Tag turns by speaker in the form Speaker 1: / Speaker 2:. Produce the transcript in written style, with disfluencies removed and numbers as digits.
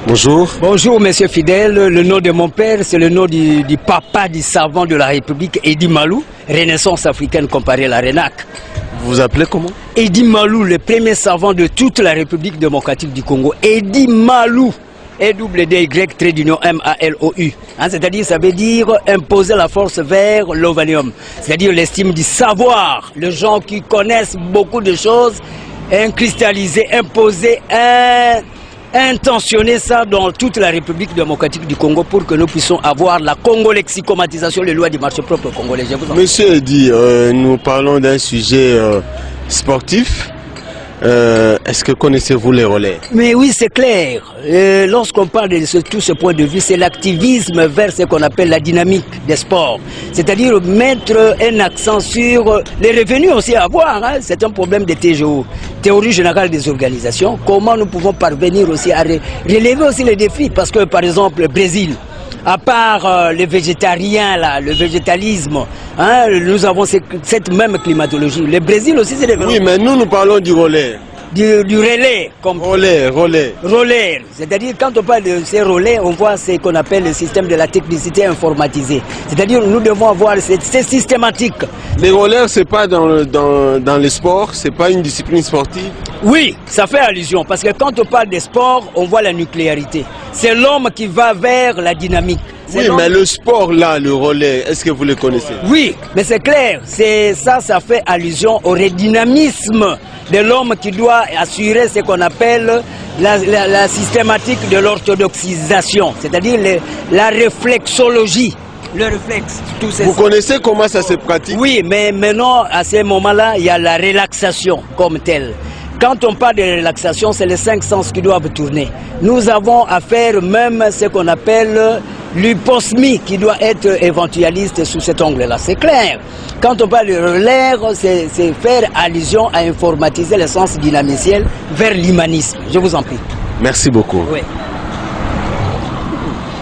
Speaker 1: Bonjour.
Speaker 2: Bonjour, monsieur Fidèle. Le nom de mon père, c'est le nom du papa du savant de la République, Edi Malou, Renaissance africaine comparée à la RENAC.
Speaker 1: Vous vous appelez comment?
Speaker 2: Edi Malou, le premier savant de toute la République démocratique du Congo. Edi Malou. E-double-D-Y-M-A-L-O-U. C'est-à-dire, ça veut dire imposer la force vers l'ovanium. C'est-à-dire l'estime du savoir. Les gens qui connaissent beaucoup de choses, cristalliser, imposer, intentionner ça dans toute la République démocratique du Congo pour que nous puissions avoir la congolexicomatisation, les lois du marché propre congolais.
Speaker 1: Monsieur Edi, nous parlons d'un sujet sportif. Est-ce que connaissez-vous les relais?
Speaker 2: Mais oui, c'est clair. Lorsqu'on parle de tout ce point de vue, c'est l'activisme vers ce qu'on appelle la dynamique des sports. C'est-à-dire mettre un accent sur les revenus aussi à avoir. Hein. C'est un problème de TGO, théorie générale des organisations. Comment nous pouvons parvenir aussi à relever aussi les défis? Parce que par exemple, le Brésil, à part les végétariens, là, le végétalisme, hein, nous avons cette même climatologie. Le Brésil aussi, c'est des...
Speaker 1: Oui, mais nous parlons du relais.
Speaker 2: Du relais. Comme
Speaker 1: relais.
Speaker 2: Relais. C'est-à-dire, quand on parle de ces relais, on voit ce qu'on appelle le système de la technicité informatisée. C'est-à-dire, nous devons avoir c'est systématique.
Speaker 1: Les relais, c'est pas dans les sports, c'est pas une discipline sportive?
Speaker 2: Oui, ça fait allusion, parce que quand on parle des sports, on voit la nucléarité. C'est l'homme qui va vers la dynamique.
Speaker 1: Oui, mais le sport là, le relais, est-ce que vous le connaissez?
Speaker 2: Oui, mais c'est clair, ça fait allusion au redynamisme de l'homme qui doit assurer ce qu'on appelle la systématique de l'orthodoxisation, c'est-à-dire la réflexologie. Le réflexe, tout ça.
Speaker 1: Vous connaissez comment ça se pratique?
Speaker 2: Oui, mais maintenant, à ce moment-là, il y a la relaxation comme telle. Quand on parle de relaxation, c'est les 5 sens qui doivent tourner. Nous avons à faire même ce qu'on appelle l'hyposmie qui doit être éventualiste sous cet angle-là. C'est clair. Quand on parle de relais, c'est faire allusion à informatiser le sens dynamiciel vers l'humanisme. Je vous en prie.
Speaker 1: Merci beaucoup.
Speaker 2: Oui.